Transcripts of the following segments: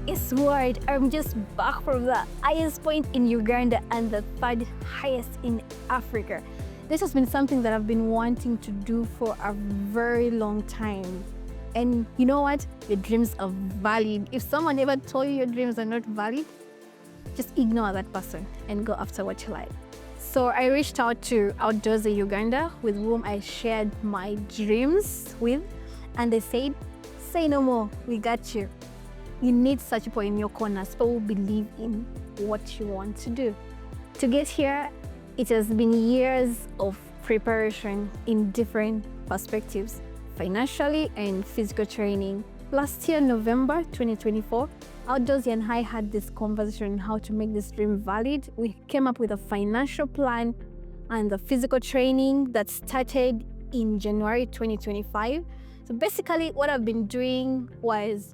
It's weird. I'm just back from the highest point in Uganda and the third highest in Africa. This has been something that I've been wanting to do for a very long time. And you know what? Your dreams are valid. If someone ever told you your dreams are not valid, just ignore that person and go after what you like. So I reached out to Outdoorsy Uganda, with whom I shared my dreams with, and they said, say no more, we got you. You need such people in your corner, people who believe in what you want to do. To get here, it has been years of preparation in different perspectives, financially and physical training. Last year, November 2024, Outdoorsy and I had this conversation on how to make this dream valid. We came up with a financial plan and the physical training that started in January 2025. So basically what I've been doing was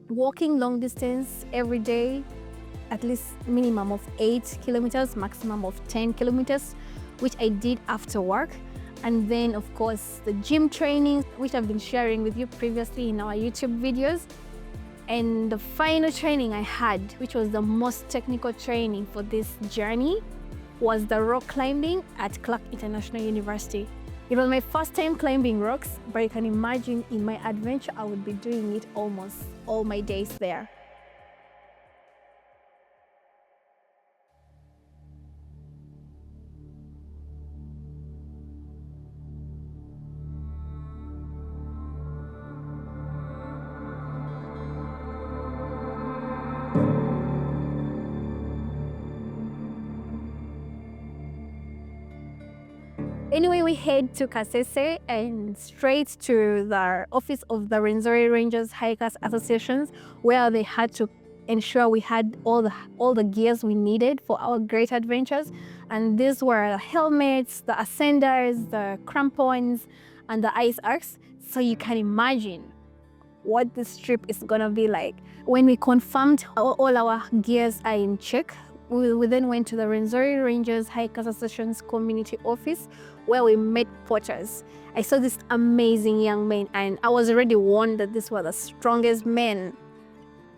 walking long distance every day, at least minimum of 8 kilometers, maximum of 10 kilometers, which I did after work. And then of course the gym training, which I've been sharing with you previously in our YouTube videos. And the final training I had, which was the most technical training for this journey, was the rock climbing at Clark International University. It was my first time climbing rocks, but you can imagine in my adventure, I would be doing it almost all my days there. Anyway, we head to Kasese and straight to the office of the Rwenzori Rangers Hikers Associations, where they had to ensure we had all the gears we needed for our great adventures. And these were the helmets, the ascenders, the crampons, and the ice axe. So you can imagine what this trip is gonna be like. When we confirmed all our gears are in check, we then went to the Rwenzori Rangers Hikers Association's community office, where we met poachers. I saw this amazing young man, and I was already warned that these were the strongest men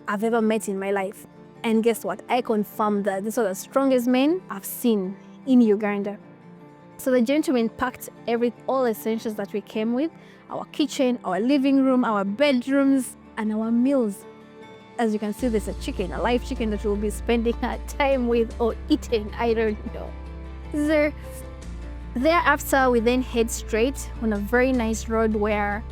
I've ever met in my life. And guess what? I confirmed that these were the strongest men I've seen in Uganda. So the gentleman packed all essentials that we came with: our kitchen, our living room, our bedrooms, and our meals. As you can see, there's a chicken, a live chicken that we'll be spending our time with or eating, I don't know. Thereafter, we then head straight on a very nice road where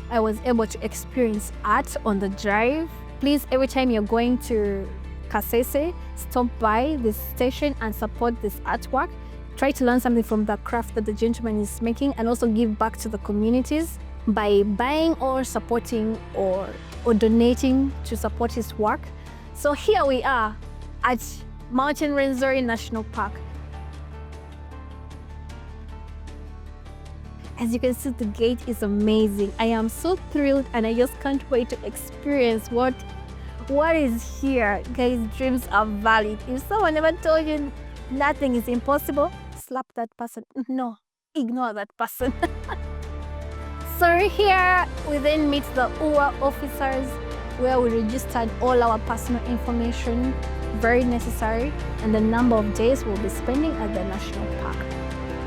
I was able to experience art on the drive. Please, every time you're going to Kasese, stop by this station and support this artwork. Try to learn something from the craft that the gentleman is making, and also give back to the communities by buying or supporting or donating to support his work. So here we are at Mountain Rwenzori National Park. As you can see, the gate is amazing. I am so thrilled, and I just can't wait to experience what is here. Guys, dreams are valid. If someone ever told you nothing is impossible, slap that person. No, ignore that person. So here we then meet the UWA officers, where we registered all our personal information, very necessary, and the number of days we'll be spending at the national park.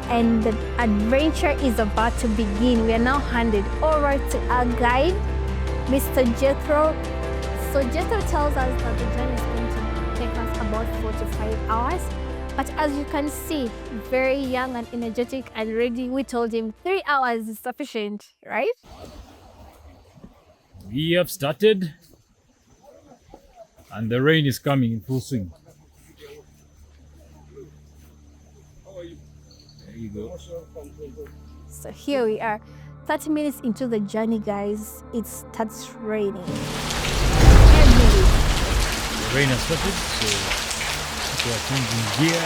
And the adventure is about to begin. We are now handed over to our guide, Mr. Jethro. So Jethro tells us that the journey is going to take us about 4 to 5 hours. But as you can see, very young and energetic and ready. We told him 3 hours is sufficient, right? We have started, and the rain is coming in full swing. There you go. So here we are, 30 minutes into the journey, guys. It starts raining. Heavily. The rain has started, so we are changing gear.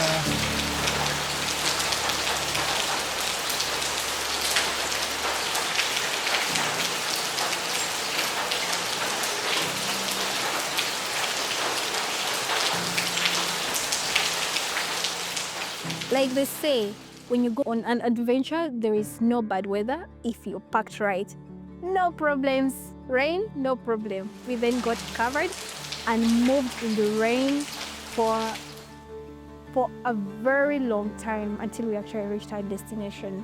Like they say, when you go on an adventure, there is no bad weather if you're packed right. No problems. Rain, no problem. We then got covered and moved in the rain for a very long time until we actually reached our destination.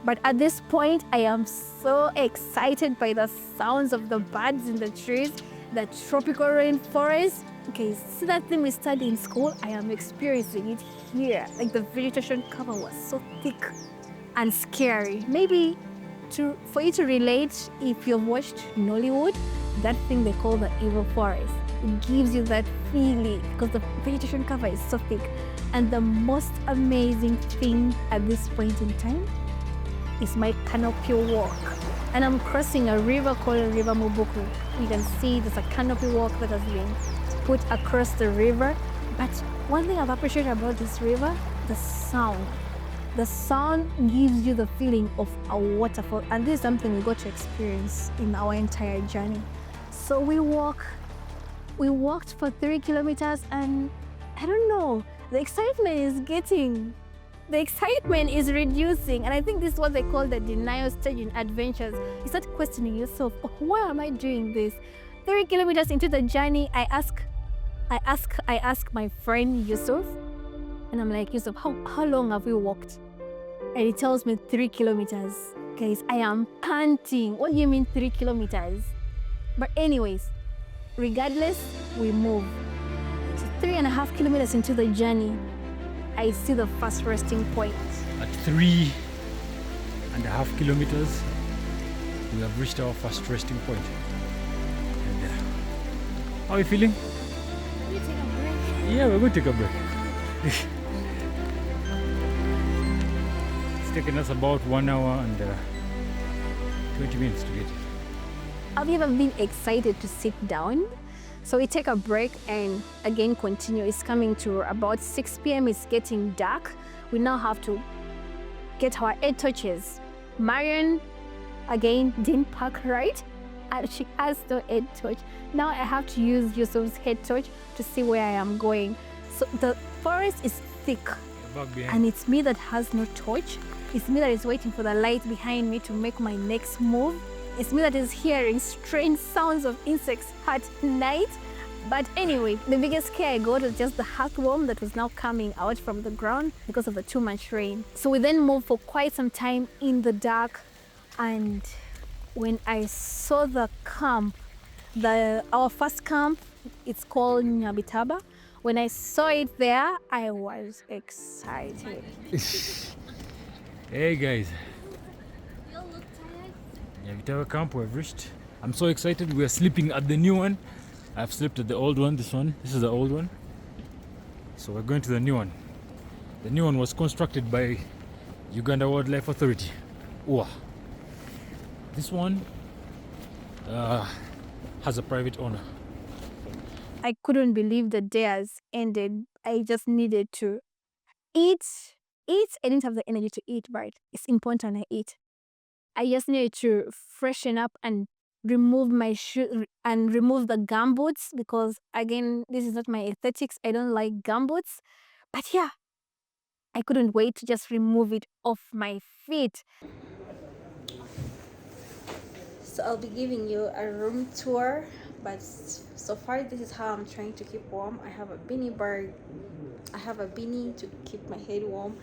But at this point, I am so excited by the sounds of the birds in the trees, the tropical rainforest. Okay, see that thing we studied in school? I am experiencing it here. Like the vegetation cover was so thick and scary. Maybe for you to relate, if you've watched Nollywood, that thing they call the evil forest. It gives you that feeling because the vegetation cover is so thick. And the most amazing thing at this point in time is my canopy walk. And I'm crossing a river called River Mubuku. You can see there's a canopy walk that has been put across the river. But one thing I've appreciated about this river, the sound. The sound gives you the feeling of a waterfall. And this is something we got to experience in our entire journey. So we walked for 3 kilometers and I don't know, the excitement is reducing. And I think this is what they call the denial stage in adventures. You start questioning yourself, oh, why am I doing this? 3 kilometers into the journey, I ask my friend Yusuf, and I'm like, Yusuf, how long have we walked? And he tells me 3 kilometers. Guys, I am panting. What do you mean 3 kilometers? But anyways, regardless, we move. So 3.5 kilometers into the journey, I see the first resting point. At 3.5 kilometers, we have reached our first resting point. And, how are you feeling? Can we take a break? Yeah, we're going to take a break. It's taken us about 1 hour and 20 minutes to get here. Have you ever been excited to sit down? So we take a break and again continue. It's coming to about 6 p.m. It's getting dark. We now have to get our head torches. Marion, again, didn't pack right and she has no head torch. Now I have to use Yusuf's head torch to see where I am going. So the forest is thick and it's me that has no torch. It's me that is waiting for the light behind me to make my next move. It's me that is hearing strange sounds of insects at night. But anyway, the biggest scare I got was just the heartworm that was now coming out from the ground because of the too much rain. So we then moved for quite some time in the dark. And when I saw the camp, our first camp, it's called Nyabitaba. When I saw it there, I was excited. Hey guys. Nyabitaba camp we've reached. I'm so excited. We are sleeping at the new one. I've slept at the old one, this is the old one. So we're going to the new one. The new one was constructed by Uganda Wildlife Authority. Ooh. This one has a private owner. I couldn't believe the day has ended. I just needed to eat. I didn't have the energy to eat, but it's important I eat. I just needed to freshen up and remove my shoe and remove the gumboots because again, this is not my aesthetics. I don't like gumboots. But yeah, I couldn't wait to just remove it off my feet. So I'll be giving you a room tour, but so far this is how I'm trying to keep warm. I have a beanie bag. I have a beanie to keep my head warm.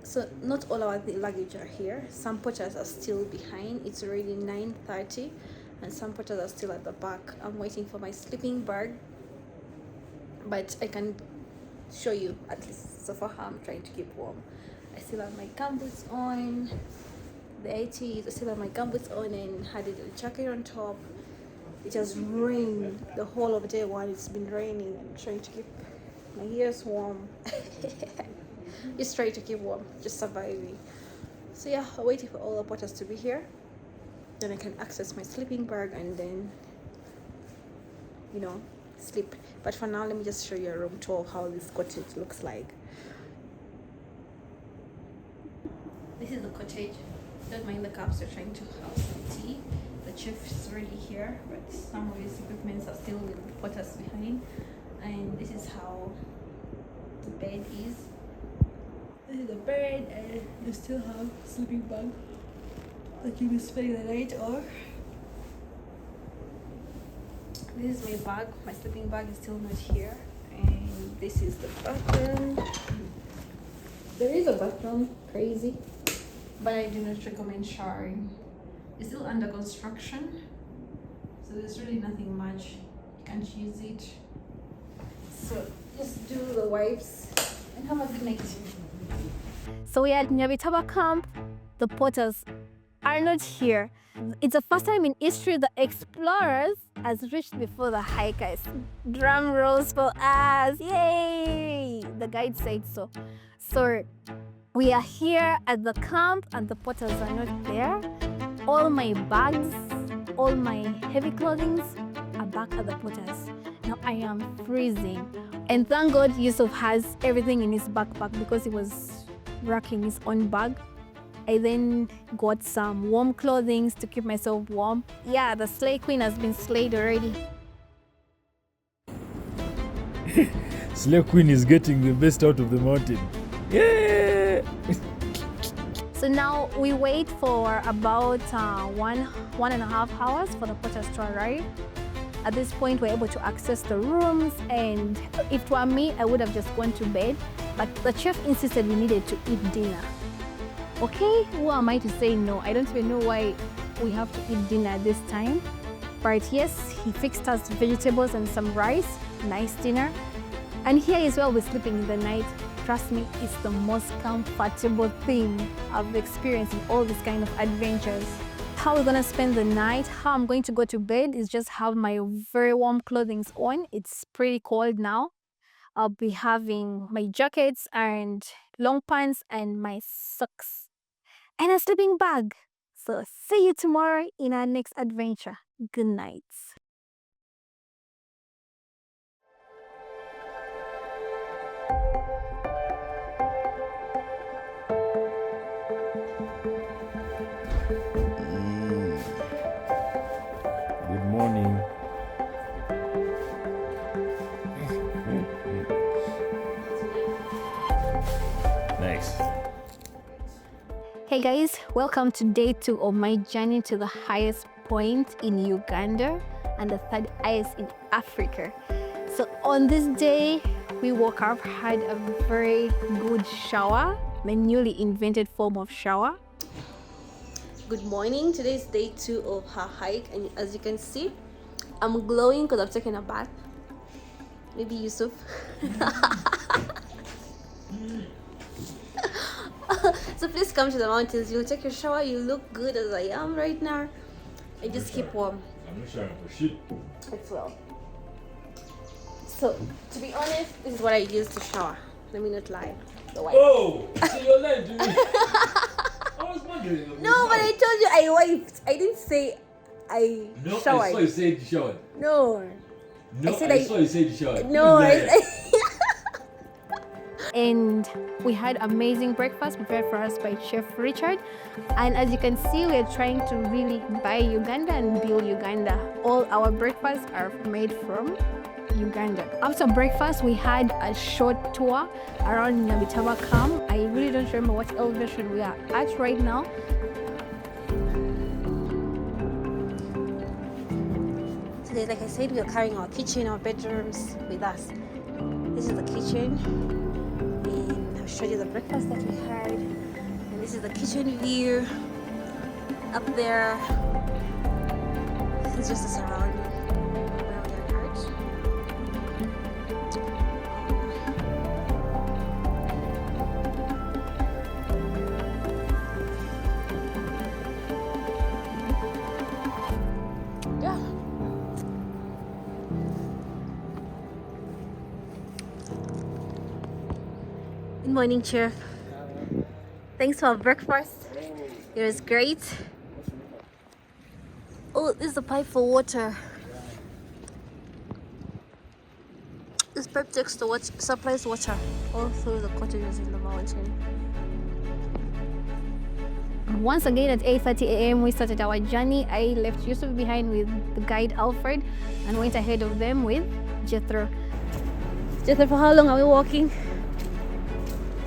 So not all our luggage are here. Some porters are still behind. It's already 9:30 and some porters are still at the back. I'm waiting for my sleeping bag, but I can show you at least so far how I'm trying to keep warm. I still have my gumboots on, the 80s. I still have my gumboots on and had a jacket on top. It has rained the whole of day one. It's been raining. I'm trying to keep my ears warm. Just try to keep warm, just surviving. So yeah, I'm waiting for all the porters to be here. Then I can access my sleeping bag and then, sleep. But for now, let me just show you a room tour of how this cottage looks like. This is the cottage. Don't mind the cups, we're trying to have some tea. The chef is already here, but some of his equipment are still with the porters behind. And this is how the bed is. This is the bed, and you still have sleeping bag that you will spend the night on. This is my bag. My sleeping bag is still not here. And this is the bathroom. There is a bathroom, crazy. But I do not recommend showering. It's still under construction. So there's really nothing much. You can't use it. So just do the wipes and have a good night. So we are at Nyabitaba camp. The porters are not here. It's the first time in history the explorers has reached before the hikers. Drum rolls for us, yay! The guide said so. So we are here at the camp and the porters are not there. All my bags, all my heavy clothing are back at the porters. Now I am freezing. And thank God Yusuf has everything in his backpack because he was racking his own bag. I then got some warm clothing to keep myself warm. Yeah, the Slay Queen has been slayed already. Slay Queen is getting the best out of the mountain. Yeah! So now we wait for about 1.5 hours for the porters to arrive. At this point, we're able to access the rooms, and if it were me, I would have just gone to bed. But the chef insisted we needed to eat dinner. Okay, who am I to say no? I don't even know why we have to eat dinner this time. But yes, he fixed us vegetables and some rice. Nice dinner. And here as well, we're sleeping in the night. Trust me, it's the most comfortable thing I've experienced in all these kind of adventures. How we're gonna spend the night, how I'm going to go to bed is just have my very warm clothing on. It's pretty cold now. I'll be having my jackets and long pants and my socks and a sleeping bag. So see you tomorrow in our next adventure. Good night. Good morning. Nice. Hey guys, welcome to day 2 of my journey to the highest point in Uganda and the third highest in Africa. So on this day, we woke up, had a very good shower, my newly invented form of shower. Good morning. Today is day 2 of her hike, and as you can see, I'm glowing because I've taken a bath. Maybe Yusuf. So please come to the mountains. You'll take your shower. You look good as I am right now. And just keep warm. I'm not showering for shit. As well. So to be honest, this is what I use to shower. Let me not lie. The wipe. Oh! So you're lying to me. I was wondering. No, but I told you I wiped. I didn't say I showered. I saw you said you showered. No. No, I saw you said you showered. No, and we had amazing breakfast prepared for us by Chef Richard. And as you can see, we are trying to really buy Uganda and build Uganda. All our breakfasts are made from Uganda. After breakfast, we had a short tour around Nyabitaba camp. I really don't remember what elevation we are at right now. So like I said, we are carrying our kitchen, our bedrooms with us. This is the kitchen, and I'll show you the breakfast that we had. And this is the kitchen view up there. This is just a surrounding around our heart. Yeah. Good morning, Chef. Thanks for breakfast. It was great. Oh, this is the pipe for water. This pipe takes the water, supplies water all through the cottages in the mountain. Once again at 8:30 a.m. we started our journey. I left Yusuf behind with the guide Alfred and went ahead of them with Jethro. Jethro, for how long are we walking?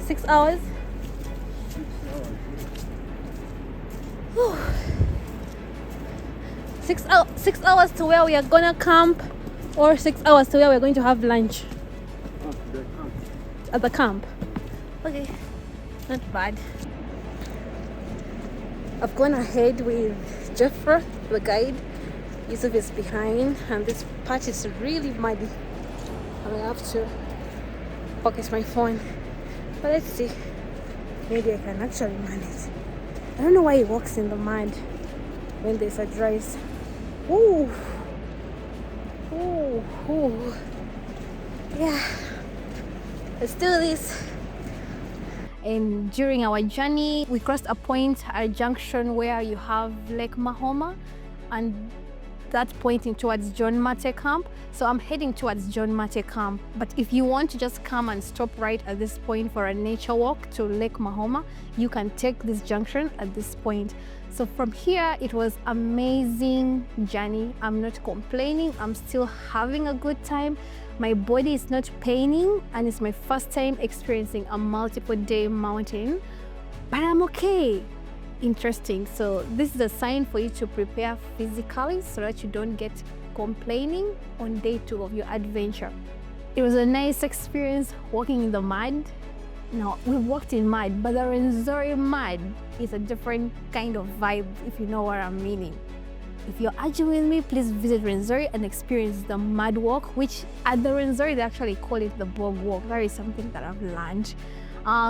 6 hours? 6 hours to where we are gonna camp. or 6 hours to where we're going to have lunch. At the camp. Okay, not bad. I've gone ahead with Jeffra, the guide. Yusuf is behind, and this part is really muddy. I will have to pocket my phone. But let's see. Maybe I can actually manage. I don't know why he walks in the mud when there's a dry. Ooh. Ooh. Ooh. Yeah. Let's do this. And during our journey, we crossed a junction where you have Lake Mahoma, and that pointing towards John Mate Camp. So I'm heading towards John Mate Camp. But if you want to just come and stop right at this point for a nature walk to Lake Mahoma, you can take this junction at this point. So from here, it was amazing journey. I'm not complaining. I'm still having a good time. My body is not paining, and it's my first time experiencing a multiple day mountain, but I'm okay. Interesting. So this is a sign for you to prepare physically so that you don't get complaining on day 2 of your adventure. It was a nice experience walking in the mud. Now, we walked in mud, but the Rwenzori mud is a different kind of vibe, if you know what I'm meaning. If you're arguing with me, please visit Rwenzori and experience the mud walk, which at the Rwenzori, they actually call it the bog walk. That is something that I've learned.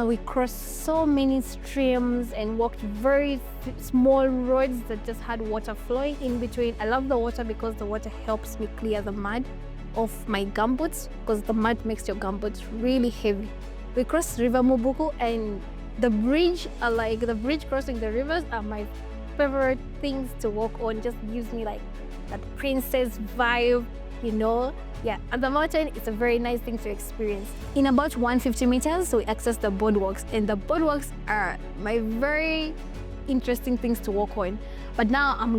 We crossed so many streams and walked very small roads that just had water flowing in between. I love the water because the water helps me clear the mud off my gumboots, because the mud makes your gumboots really heavy. We crossed River Mubuku, and the bridge crossing the rivers are my favorite things to walk on. Just gives me like that princess vibe, you know. Yeah, and the mountain is a very nice thing to experience. In about 150 meters, we access the boardwalks, and the boardwalks are my very interesting things to walk on. But now I'm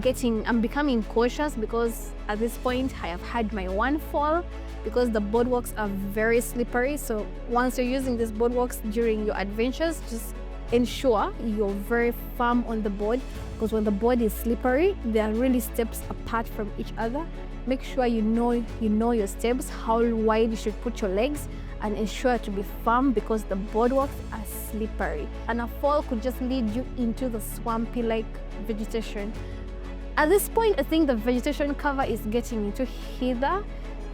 becoming cautious, because at this point I have had my one fall, because the boardwalks are very slippery. So once you're using these boardwalks during your adventures, just ensure you're very firm on the board, because when the board is slippery, there are really steps apart from each other. Make sure you know your steps, how wide you should put your legs, and ensure to be firm, because the boardwalks are slippery, and a fall could just lead you into the swampy like vegetation. At this point, I think the vegetation cover is getting into heather.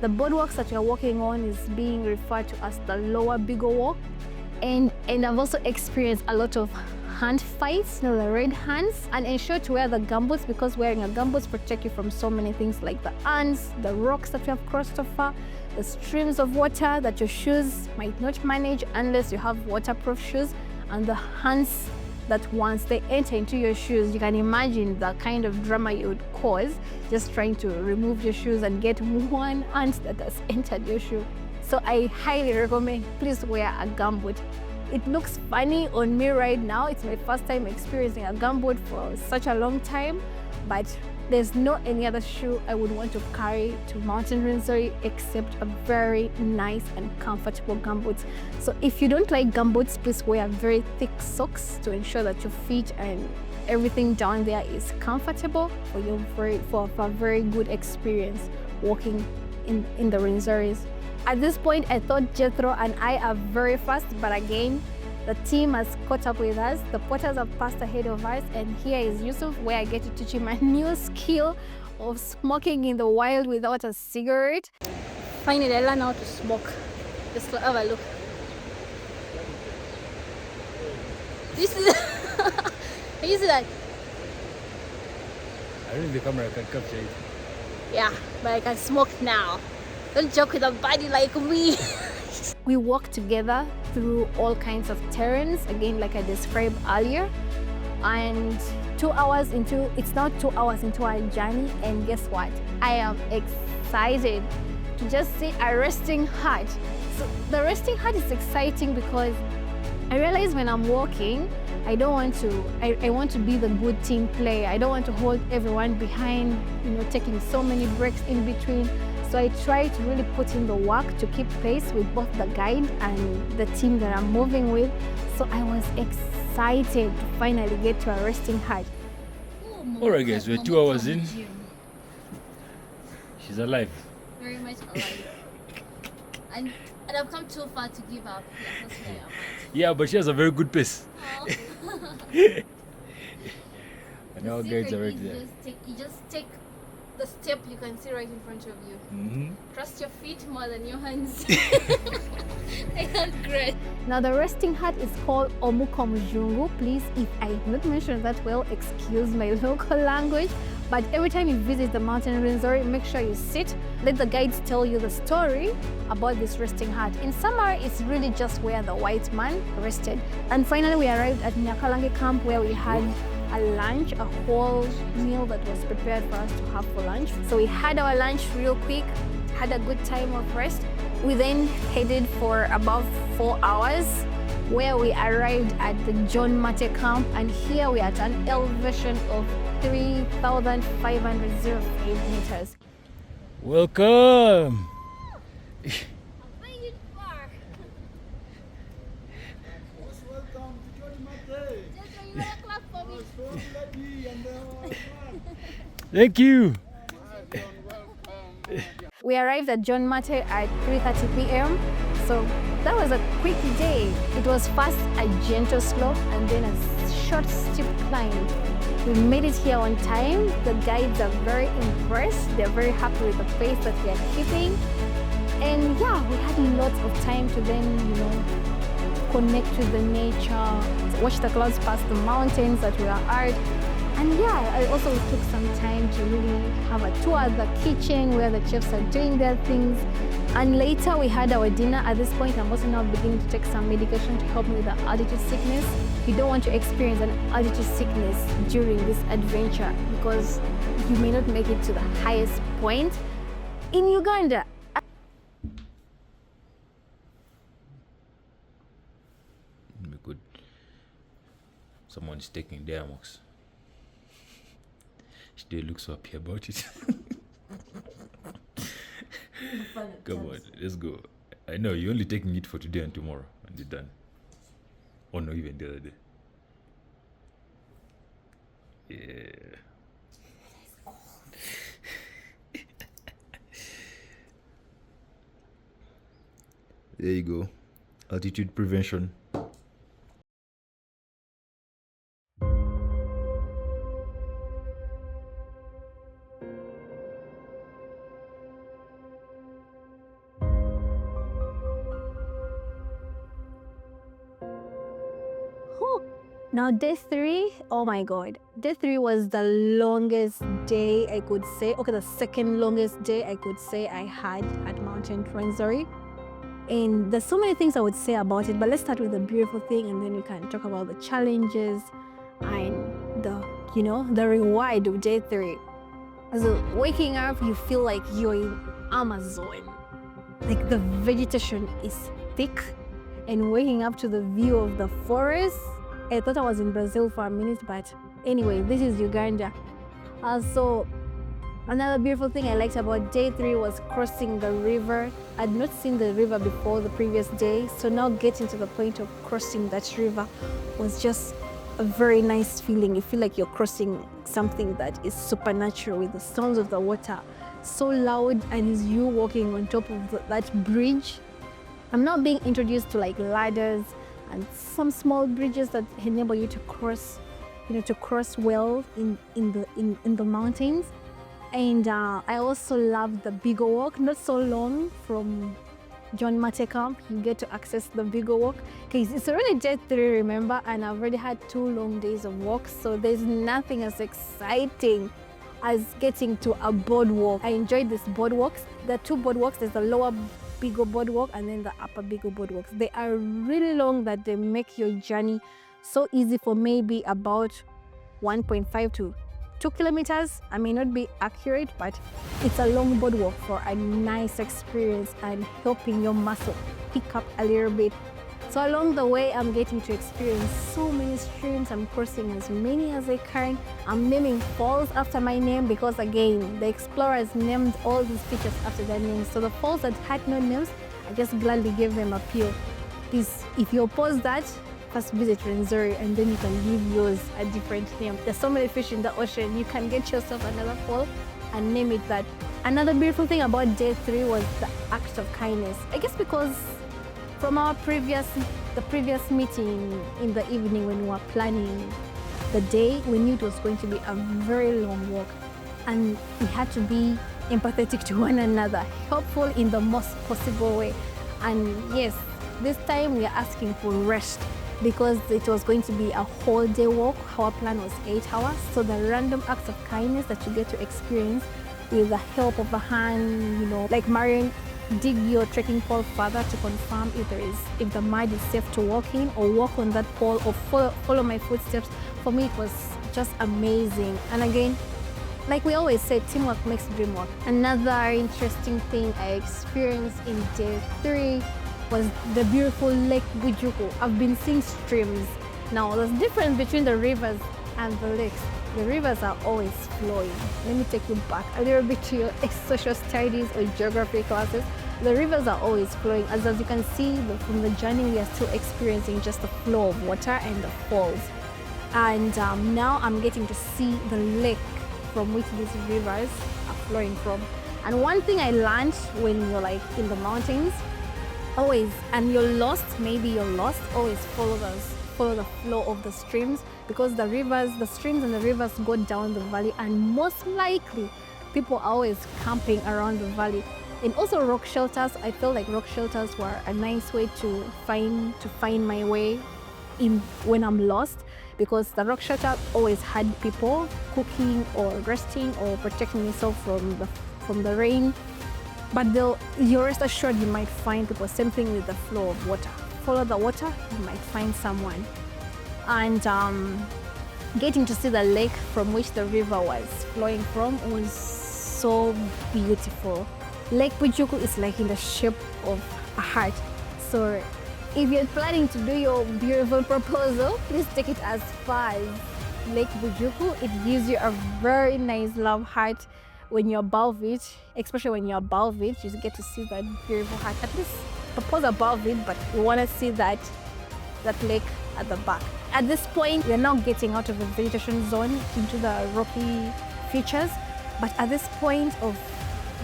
The boardwalks that you're walking on is being referred to as the lower bigger walk. And I've also experienced a lot of hand fights, the red hands. And ensure to wear the gumboots, because wearing a gumboots protect you from so many things like the ants, the rocks that you have crossed over, the streams of water that your shoes might not manage unless you have waterproof shoes, and the ants that once they enter into your shoes, you can imagine the kind of drama you would cause just trying to remove your shoes and get one ant that has entered your shoe. So I highly recommend, please wear a gumboot. It looks funny on me right now. It's my first time experiencing a gumboot for such a long time, but there's no any other shoe I would want to carry to Mountain Rwenzori except a very nice and comfortable gumboots. So if you don't like gumboots, please wear very thick socks to ensure that your feet and everything down there is comfortable for a very good experience walking in the Rwenzoris. At this point, I thought Jethro and I are very fast, but again, the team has caught up with us. The porters have passed ahead of us, and here is Yusuf, where I get to teach him a new skill of smoking in the wild without a cigarette. Finally, I learned how to smoke. Just have a look. This is can you see that? I think the camera can capture it. Yeah, but I can smoke now. Don't joke with a body like me. We walk together through all kinds of terrains, again, like I described earlier. And it's now 2 hours into our journey, and guess what? I am excited to just see a resting hut. So the resting hut is exciting because I realize when I'm walking, I want to be the good team player. I don't want to hold everyone behind, taking so many breaks in between. So I try to really put in the work to keep pace with both the guide and the team that I'm moving with. So I was excited to finally get to a resting hut. Alright guys, we're 2 hours in. She's alive. very much alive. And I've come too far to give up. Yeah, that's where I'm at. Yeah, but she has a very good pace. Oh. And our guides are right there. You just take the step you can see right in front of you. Trust your feet more than your hands. I can't great. Now the resting hut is called Omuko Mujungu. Please, if I have not mentioned that well, excuse my local language. But every time you visit the mountain Rwenzori, make sure you sit. Let the guides tell you the story about this resting hut. In summary, it's really just where the white man rested. And finally, we arrived at Nyakalange camp where we had a lunch, a whole meal that was prepared for us to have for lunch. So we had our lunch real quick, had a good time of rest. We then headed for about 4 hours where we arrived at the John Mate camp, and here we are at an elevation of 3,505 meters. Welcome! Thank you. We arrived at John Mate at 3:30 p.m. So that was a quick day. It was first a gentle slope and then a short steep climb. We made it here on time. The guides are very impressed. They're very happy with the pace that we are keeping. And yeah, we had lots of time to then, connect with the nature, watch the clouds pass the mountains that we are at. And yeah, I also took some time to really have a tour at the kitchen where the chefs are doing their things. And later we had our dinner. At this point, I'm also now beginning to take some medication to help me with the altitude sickness. You don't want to experience an altitude sickness during this adventure because you may not make it to the highest point in Uganda. Good. Someone's taking Diamox. She looks so happy about it. Come on, let's go. I know you're only taking it for today and tomorrow, and you're done. Or no, even the other day. Yeah. There you go. Altitude prevention. Now day 3, oh my God. Day 3 was the longest day I could say. Okay, the second longest day I could say I had at Mountain Rwenzori. And there's so many things I would say about it, but let's start with the beautiful thing and then we can talk about the challenges and the reward of day 3. So waking up, you feel like you're in Amazon. Like the vegetation is thick, and waking up to the view of the forest, I thought I was in Brazil for a minute, but anyway, this is Uganda. So another beautiful thing I liked about day 3 was crossing the river. I'd not seen the river before the previous day, so now getting to the point of crossing that river was just a very nice feeling. You feel like you're crossing something that is supernatural with the sounds of the water so loud, and is you walking on top of that bridge. I'm now being introduced to like ladders and some small bridges that enable you to cross, to cross well in the mountains. And I also love the bigger walk, not so long from John Mate camp. You get to access the bigger walk because it's already day 3, remember, and I've already had 2 long days of walk, so there's nothing as exciting as getting to a boardwalk. I enjoyed these boardwalks. The 2 boardwalks, there's the lower bigger boardwalk and then the upper bigger boardwalks. They are really long that they make your journey so easy for maybe about 1.5 to 2 kilometers. I may not be accurate, but it's a long boardwalk for a nice experience and helping your muscle pick up a little bit. So along the way, I'm getting to experience so many streams. I'm crossing as many as I can. I'm naming falls after my name because, again, the explorers named all these features after their names. So the falls that had no names, I just gladly gave them a few. Please, if you oppose that, first visit Rwenzori and then you can give yours a different name. There's so many fish in the ocean. You can get yourself another fall and name it that. Another beautiful thing about day 3 was the act of kindness. I guess because from the previous meeting in the evening when we were planning the day, we knew it was going to be a very long walk, and we had to be empathetic to one another, helpful in the most possible way. And yes, this time we are asking for rest because it was going to be a whole day walk. Our plan was 8 hours. So the random acts of kindness that you get to experience with the help of a hand, you know, like Marion, dig your trekking pole further to confirm if the mud is safe to walk in, or walk on that pole, or follow my footsteps. For me, it was just amazing. And again, like we always say, teamwork makes the dream work. Another interesting thing I experienced in day 3 was the beautiful Lake Bujuku. I've been seeing streams. Now, there's a difference between the rivers and the lakes. The rivers are always flowing. Let me take you back a little bit to your social studies or geography classes. The rivers are always flowing. As you can see from the journey, we are still experiencing just the flow of water and the falls. And now I'm getting to see the lake from which these rivers are flowing from. And one thing I learned when you're like in the mountains, always, and you're lost, always follow the flow of the streams, because the streams and the rivers go down the valley, and most likely people are always camping around the valley. And also rock shelters. I feel like rock shelters were a nice way to find my way in when I'm lost, because the rock shelter always had people cooking or resting or protecting yourself from the rain. But you're rest assured you might find people. Same thing with the flow of water. Follow the water, you might find someone. And getting to see the lake from which the river was flowing from was so beautiful. Lake Bujuku is like in the shape of a heart. So if you're planning to do your beautiful proposal, please take it as far as Lake Bujuku. It gives you a very nice love heart when you're above it, especially when you're above it, you get to see that beautiful heart. At least propose above it, but you want to see that lake at the back. At this point, we're now getting out of the vegetation zone into the rocky features. But at this point of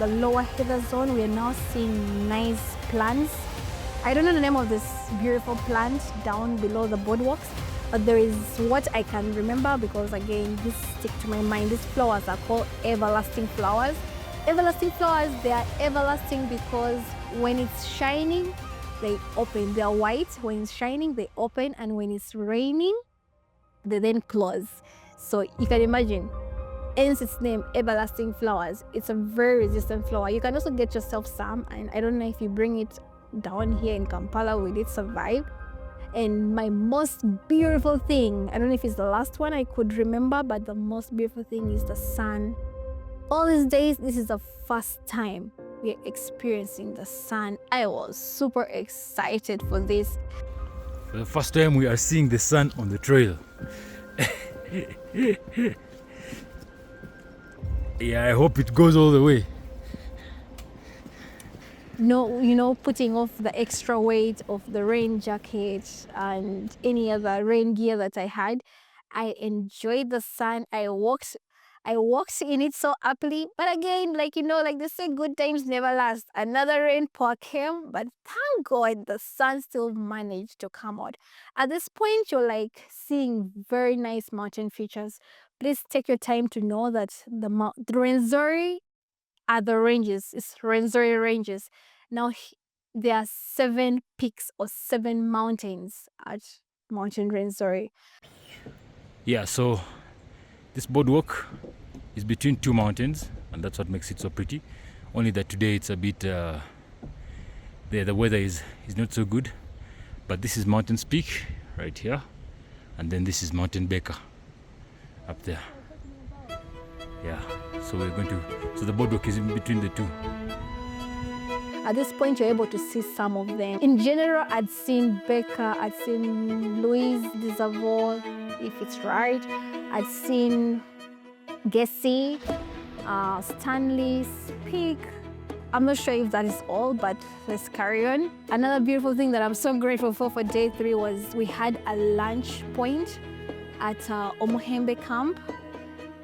the lower heather zone, we are now seeing nice plants. I don't know the name of this beautiful plant down below the boardwalks, but there is what I can remember, because again, this stick to my mind. These flowers are called everlasting flowers. Everlasting flowers, they are everlasting because when it's shining, they open. They are white. When it's shining, they open, and when it's raining, they then close. So you can imagine, hence its name, everlasting flowers. It's a very resistant flower. You can also get yourself some, and I don't know if you bring it down here in Kampala, will it survive? And my most beautiful thing, I don't know if it's the last one I could remember, but the most beautiful thing is the sun. All these days, this is the first time we're experiencing the sun. I was super excited for this. For the first time, we are seeing the sun on the trail. Yeah, I hope it goes all the way. No, putting off the extra weight of the rain jacket and any other rain gear that I had. I enjoyed the sun. I walked in it so happily. But again, like they say, good times never last. Another rainpour came, but thank God the sun still managed to come out. At this point, you're like seeing very nice mountain features. Please take your time to know that the Rwenzori are the ranges. It's Rwenzori ranges. Now, there are 7 peaks or 7 mountains at Mountain Rwenzori. Yeah, so this boardwalk is between 2 mountains, and that's what makes it so pretty. Only that today it's a bit, the weather is not so good. But this is Mountain's Peak right here, and then this is Mountain Baker up there. Yeah, so so the boardwalk is in between the 2. At this point, you're able to see some of them. In general, I'd seen Baker, I'd seen Louise Desaveau, if it's right. I'd seen Gessie, Stanley's Peak. I'm not sure if that is all, but let's carry on. Another beautiful thing that I'm so grateful for day 3 was we had a lunch point at Omuhembe camp.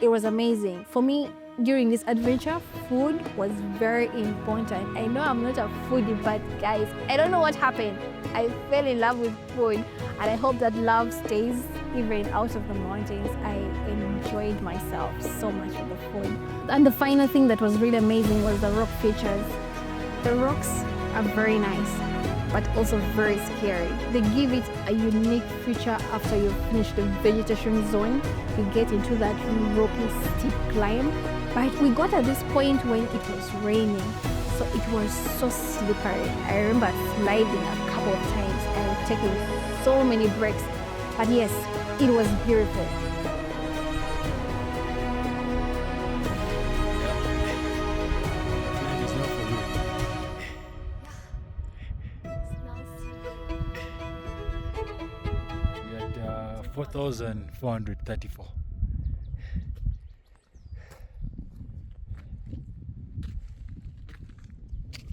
It was amazing. For me, during this adventure, food was very important. I know I'm not a foodie, but guys, I don't know what happened. I fell in love with food, and I hope that love stays even out of the mountains. I enjoyed myself so much with the food. And the final thing that was really amazing was the rock features. The rocks are very nice, but also very scary. They give it a unique feature after you finish the vegetation zone. You get into that rocky, steep climb. But we got at this point when it was raining, so it was so slippery. I remember sliding a couple of times and taking so many breaks. But yes, it was beautiful. We had 4,434.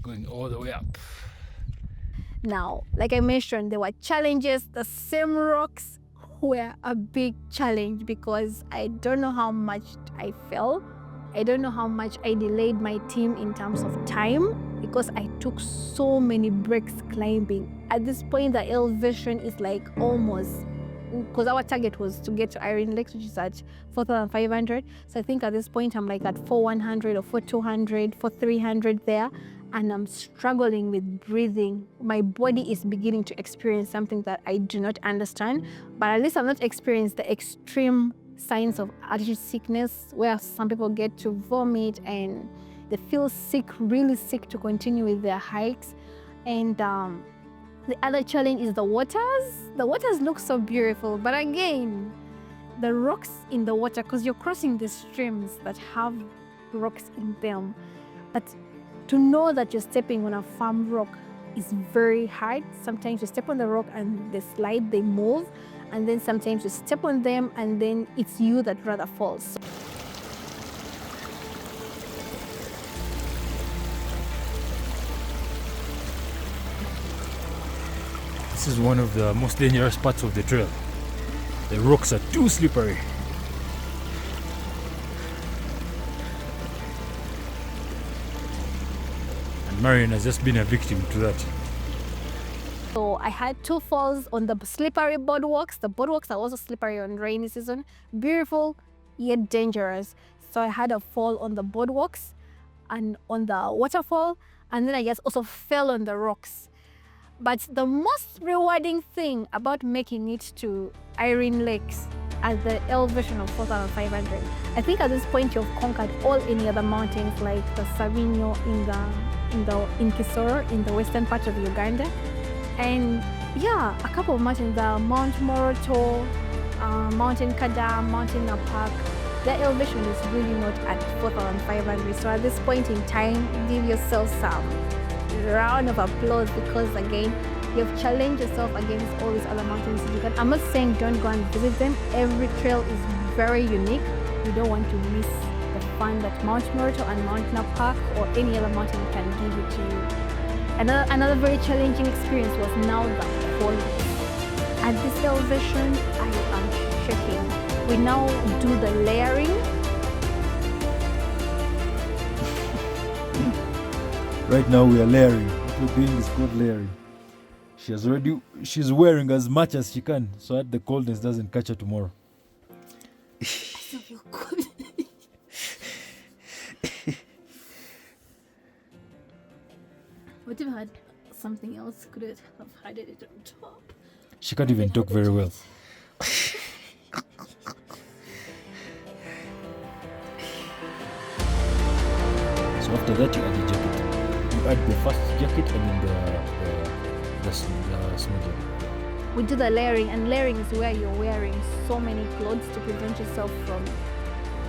Going all the way up. Now, like I mentioned, there were challenges. The same rocks were a big challenge because I don't know how much I fell. I don't know how much I delayed my team in terms of time because I took so many breaks climbing. At this point, the elevation is like almost, because our target was to get to Iron Lakes, which is at 4,500. So I think at this point, I'm like at 4,100 or 4,200, 4,300 there. And I'm struggling with breathing. My body is beginning to experience something that I do not understand, but at least I've not experienced the extreme signs of altitude sickness where some people get to vomit and they feel sick, really sick to continue with their hikes. And the other challenge is the waters. The waters look so beautiful, but again, the rocks in the water, because you're crossing the streams that have rocks in them. But to know that you're stepping on a firm rock is very hard. Sometimes you step on the rock and they slide, they move, and then sometimes you step on them and then it's you that rather falls. This is one of the most dangerous parts of the trail. The rocks are too slippery. Marion has just been a victim to that. So I had 2 falls on the slippery boardwalks. The boardwalks are also slippery on rainy season. Beautiful, yet dangerous. So I had a fall on the boardwalks and on the waterfall. And then I just also fell on the rocks. But the most rewarding thing about making it to Iron Lakes at the elevation of 4,500, I think at this point you've conquered all any other mountains like the Savigno in Kisoro in the western part of Uganda. And yeah, a couple of mountains, Mount Moroto, Mountain Kada, Mountain Napak. The elevation is really not at 4,500. So at this point in time, give yourself some round of applause because again, you've challenged yourself against all these other mountains in Uganda. I'm not saying don't go and visit them. Every trail is very unique. You don't want to miss the fun that Mount Moroto and Mount Napak or any other mountain can give it to you. Another very challenging experience was now the fall. At this elevation, I am shaking. We now do the layering. Right now we are layering. What we're doing is called layering. She's wearing as much as she can so that the coldness doesn't catch her tomorrow. I still feel cold. What if I had something else? Could it have had it on top? She can't even talk very well. So after that you add the jacket. You add the first jacket and then the small jacket. We do the layering, and layering is where you're wearing so many clothes to prevent yourself from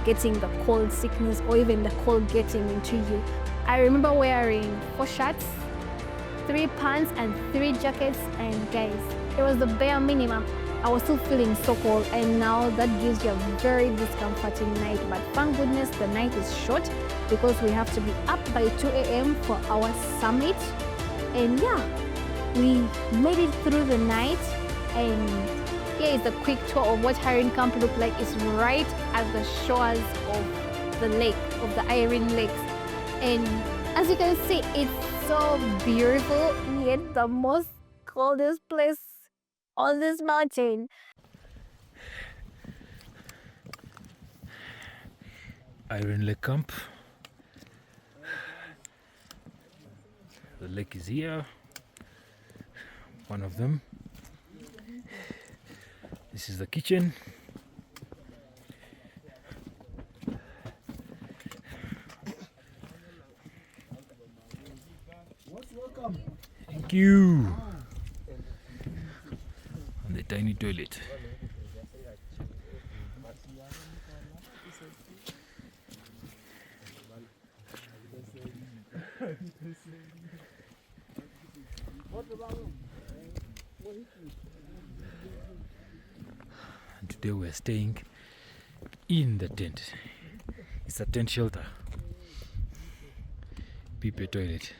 getting the cold sickness or even the cold getting into you. I remember wearing 4 shirts, 3 pants and 3 jackets, and guys, it was the bare minimum. I was still feeling so cold, and now that gives you a very discomforting night. But thank goodness the night is short because we have to be up by 2 a.m. for our summit. And yeah, we made it through the night, and here is a quick tour of what hiring camp looked like. It's right at the shores of the lake, of the Iron Lakes. And as you can see, it's so beautiful, yet the most coldest place on this mountain. Iron Lake Camp. The lake is here. One of them. This is the kitchen. Thank you. And the tiny toilet. And today we're staying in the tent. It's a tent shelter. People toilet.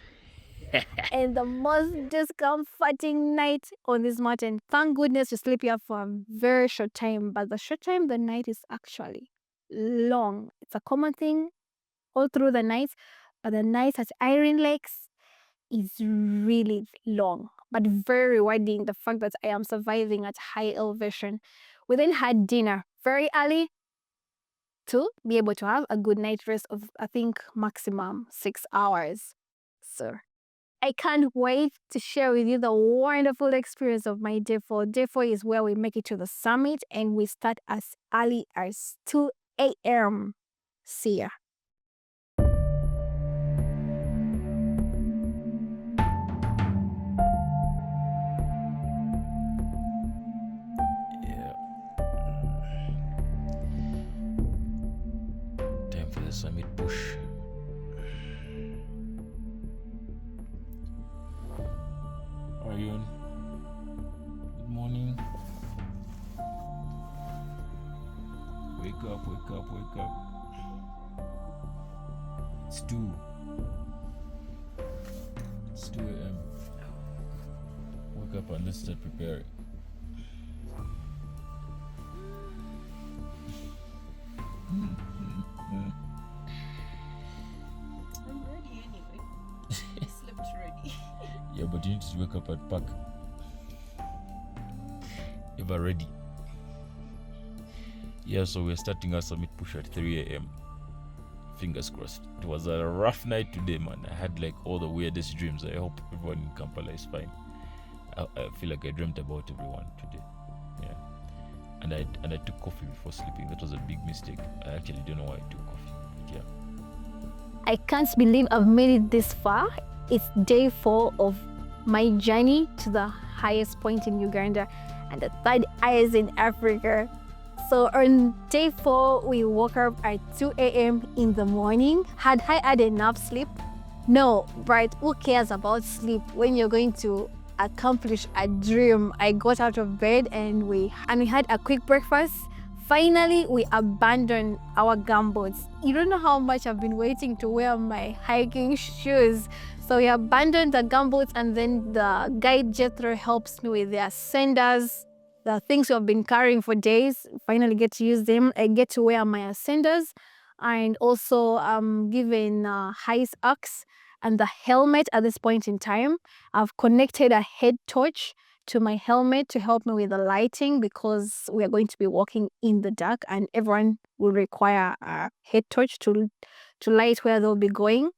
And the most discomforting night on this mountain. Thank goodness you sleep here for a very short time, but the short time, the night is actually long. It's a common thing all through the night, but the night at Iron Lakes is really long, but very rewarding. The fact that I am surviving at high elevation. We then had dinner very early to be able to have a good night rest of, I think, maximum 6 hours. So I can't wait to share with you the wonderful experience of my day 4. Day 4 is where we make it to the summit and we start as early as 2 a.m. See ya. Yeah. Time for the summit push. Arion, good morning. Wake up, wake up, wake up. It's 2. It's 2 a.m. Wake up and let's start preparing. I'm ready anyway. I slept ready. Yeah, but you need to wake up and pack. Ever ready? Yeah, so we're starting our summit push at 3 a.m. Fingers crossed. It was a rough night today, man. I had like all the weirdest dreams. I hope everyone in Kampala is fine. I feel like I dreamt about everyone today. Yeah. And I took coffee before sleeping. That was a big mistake. I actually don't know why I took coffee. But yeah. I can't believe I've made it this far. It's day 4 of my journey to the highest point in Uganda and the 3rd highest in Africa. So on day 4, we woke up at 2 a.m. in the morning. Had I had enough sleep? No, but who cares about sleep when you're going to accomplish a dream? I got out of bed and we had a quick breakfast. Finally, we abandoned our gumboots. You don't know how much I've been waiting to wear my hiking shoes. So we abandoned the gumboots and then the guide Jethro helps me with the ascenders. The things we have been carrying for days, finally get to use them. I get to wear my ascenders and also given highest axe and the helmet at this point in time. I've connected a head torch to my helmet to help me with the lighting because we are going to be walking in the dark and everyone will require a head torch to light where they'll be going.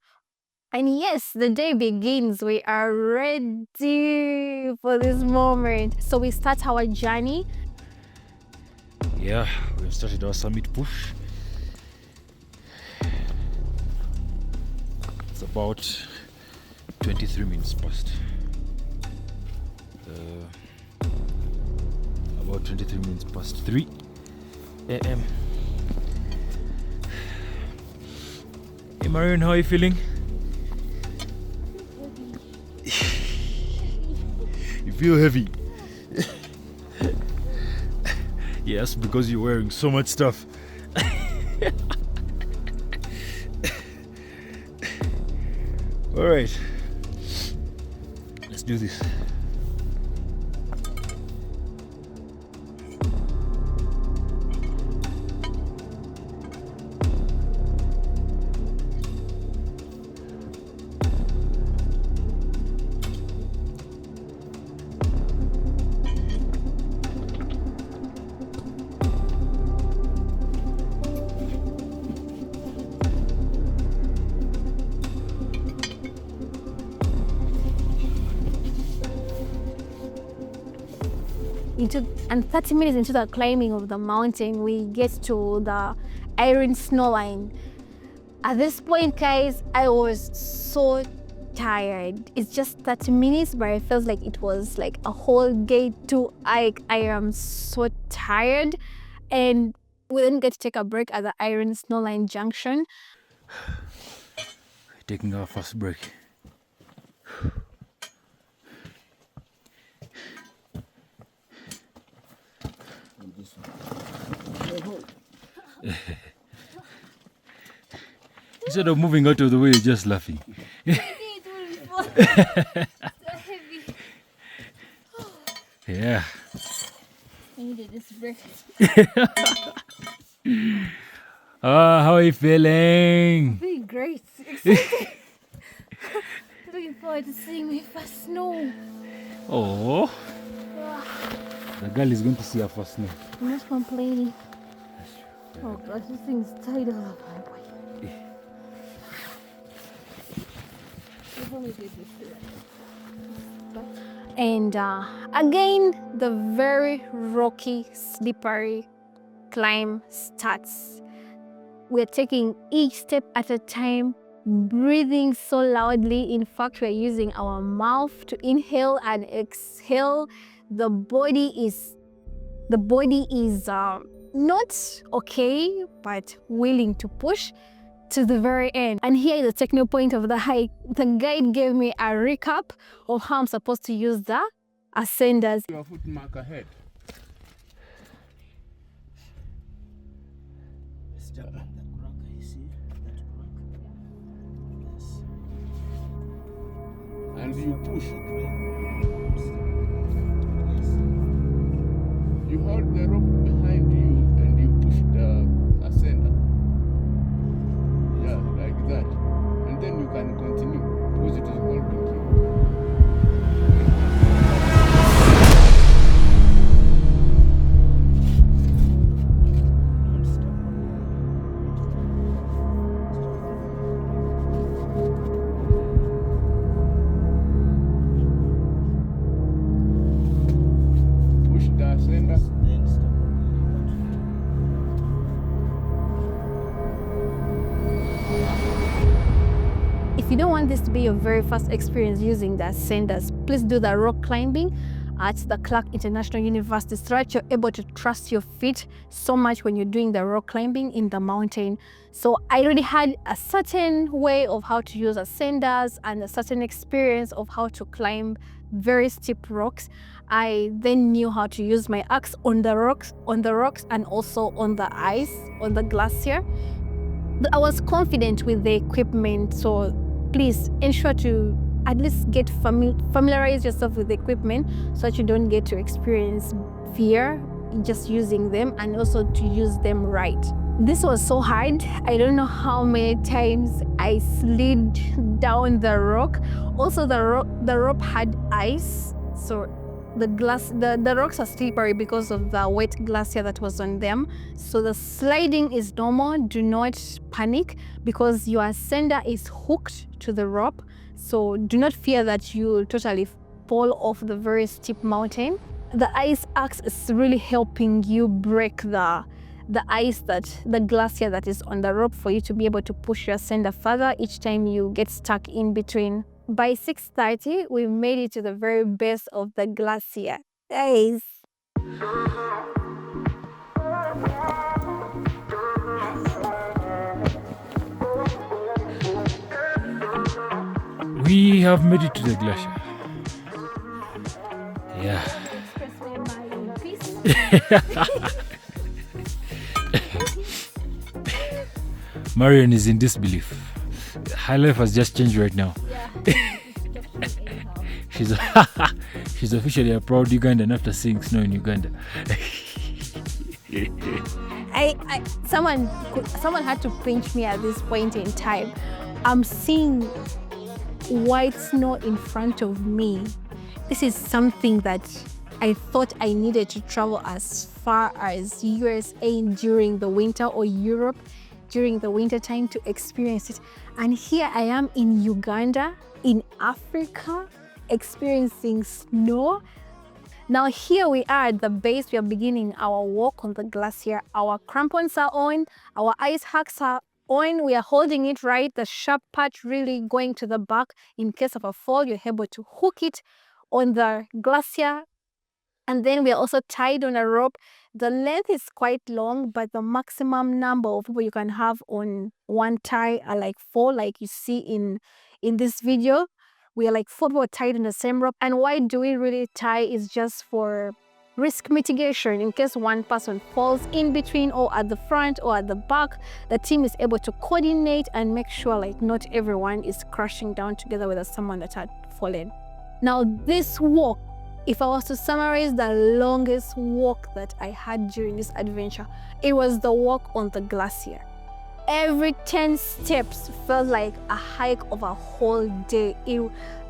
And yes, the day begins. We are ready for this moment. So we start our journey. Yeah, we've started our summit push. It's about 23 minutes past. About 23 minutes past 3 a.m. Hey Marion, how are you feeling? You feel heavy? Yes, because you're wearing so much stuff. All right, let's do this. and 30 minutes into the climbing of the mountain, we get to the iron snow line. At this point, guys, I was so tired. It's just 30 minutes, but it feels like it was like a whole day too. I am so tired, and we didn't get to take a break at the iron snow line junction. Taking our first break. Instead of moving out of the way, you're just laughing. Yeah. I needed this break. How are you feeling? Feeling great. Excited. Looking forward to seeing my first snow. Oh. The girl is going to see her first snow. I'm not complaining. Oh gosh, this thing's tied all up my body. And again, the very rocky, slippery climb starts. We're taking each step at a time, breathing so loudly. In fact, we're using our mouth to inhale and exhale. The body is not okay, but willing to push to the very end. And here is the technical point of the hike. The guide gave me a recap of how I'm supposed to use the ascenders. Your foot mark ahead. Step on that rock, you see that rock? Yes. And you push. Yes. You hold the rope behind you and you push the ascender. Yeah, like that. And then you can continue because it is holding you. Don't step on Push the ascender. then step on If you don't want this to be your very first experience using the ascenders, please do the rock climbing at the Clark International University so that you're able to trust your feet so much when you're doing the rock climbing in the mountain. So I already had a certain way of how to use ascenders and a certain experience of how to climb very steep rocks. I then knew how to use my axe on the rocks and also on the ice, on the glacier. I was confident with the equipment, so please ensure to at least get familiarize yourself with the equipment so that you don't get to experience fear just using them, and also to use them right. This was so hard. I don't know how many times I slid down the rock. Also the rope had ice, so the rocks are slippery because of the wet glacier that was on them. So the sliding is normal. Do not panic because your ascender is hooked to the rope. So do not fear that you'll totally fall off the very steep mountain. The ice axe is really helping you break the glacier that is on the rope for you to be able to push your ascender further each time you get stuck in between. By 6:30, we made it to the very base of the glacier. Guys. We have made it to the glacier. Yeah. Marion is in disbelief. Her life has just changed right now. She's officially a proud Ugandan after seeing snow in Uganda. Someone had to pinch me at this point in time. I'm seeing white snow in front of me. This is something that I thought I needed to travel as far as USA during the winter, or Europe during the winter time, to experience it. And here I am in Uganda, in Africa, experiencing snow. Now here we are at the base. We are beginning our walk on the glacier. Our crampons are on, our ice hacks are on. We are holding it right, the sharp part really going to the back. In case of a fall, you're able to hook it on the glacier. And then we are also tied on a rope. The length is quite long, but the maximum number of people you can have on one tie are like 4, like you see in this video. We are like 4 people tied on the same rope. And why do we really tie is just for risk mitigation. In case one person falls in between or at the front or at the back, the team is able to coordinate and make sure like not everyone is crashing down together with someone that had fallen. Now this walk, if I was to summarize the longest walk that I had during this adventure, it was the walk on the glacier. Every 10 steps felt like a hike of a whole day.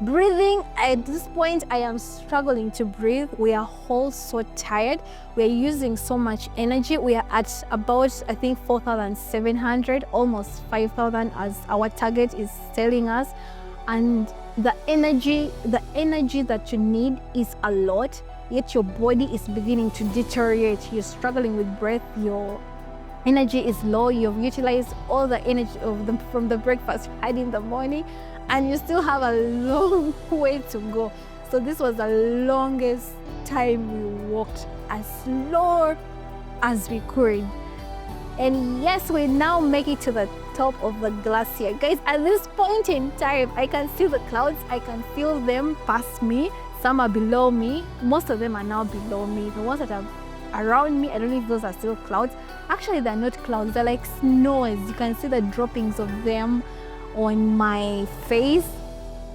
Breathing, at this point, I am struggling to breathe. We are all so tired. We are using so much energy. We are at about, I think, 4,700, almost 5,000 as our target is telling us. And the energy that you need is a lot, yet your body is beginning to deteriorate. You're struggling with breath, your energy is low, you've utilized all the energy from the breakfast you had in the morning, and you still have a long way to go. So this was the longest time we walked as slow as we could. And yes, we now make it to the top of the glacier. Guys, at this point in time, I can see the clouds. I can feel them past me. Some are below me. Most of them are now below me. The ones that are around me, I don't know if those are still clouds. Actually, they're not clouds. They're like snows. You can see the droppings of them on my face.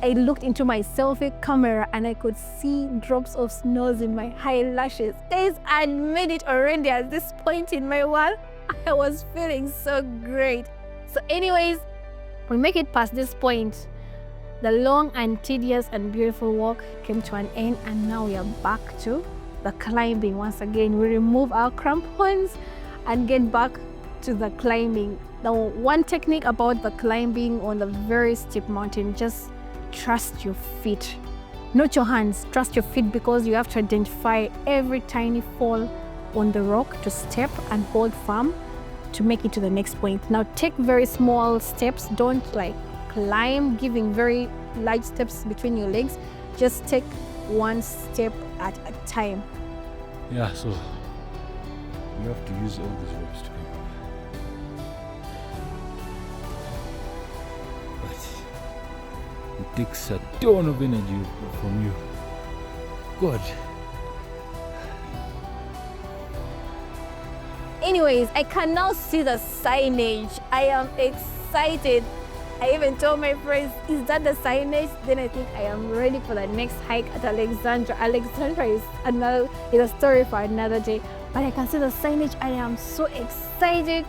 I looked into my selfie camera and I could see drops of snows in my eyelashes. Guys, I made it already at this point in my world. I was feeling so great. So anyways, we make it past this point. The long and tedious and beautiful walk came to an end, and now we are back to the climbing once again. We remove our crampons and get back to the climbing. Now, one technique about the climbing on the very steep mountain, just trust your feet, not your hands. Trust your feet, because you have to identify every tiny fall on the rock to step and hold firm to make it to the next point. Now take very small steps. Don't like climb giving very large steps between your legs. Just take one step at a time. Yeah, so you have to use all these ropes to come up. But it takes a ton of energy from you. God. Anyways, I can now see the signage. I am excited. I even told my friends, is that the signage? Then I think I am ready for the next hike at Alexandra. Alexandra is a story for another day. But I can see the signage. I am so excited.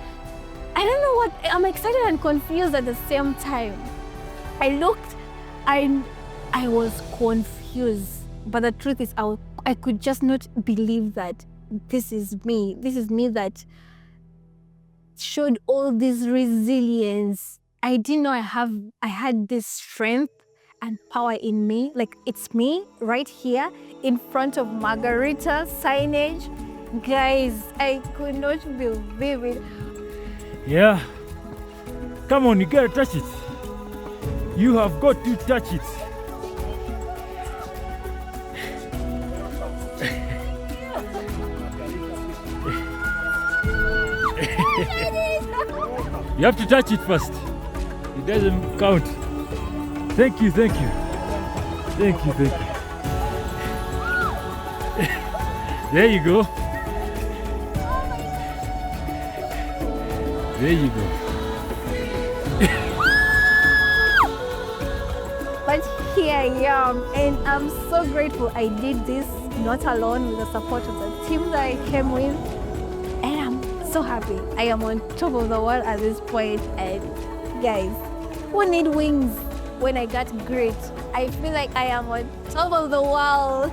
I don't know what, I'm excited and confused at the same time. I looked and I was confused. But the truth is, I could just not believe that this is me. This is me that showed all this resilience. I didn't know I had this strength and power in me. Like, it's me right here in front of Margarita signage. Guys, I could not believe it. Yeah. Come on, you gotta touch it. You have got to touch it. You have to touch it first. It doesn't count. Thank you, thank you. Thank you, thank you. There you go. There you go. But here I am, and I'm so grateful I did this not alone, with the support of the team that I came with. And I'm so happy. I am on top of the world at this point. And guys, who need wings when I got grit? I feel like I am on top of the world.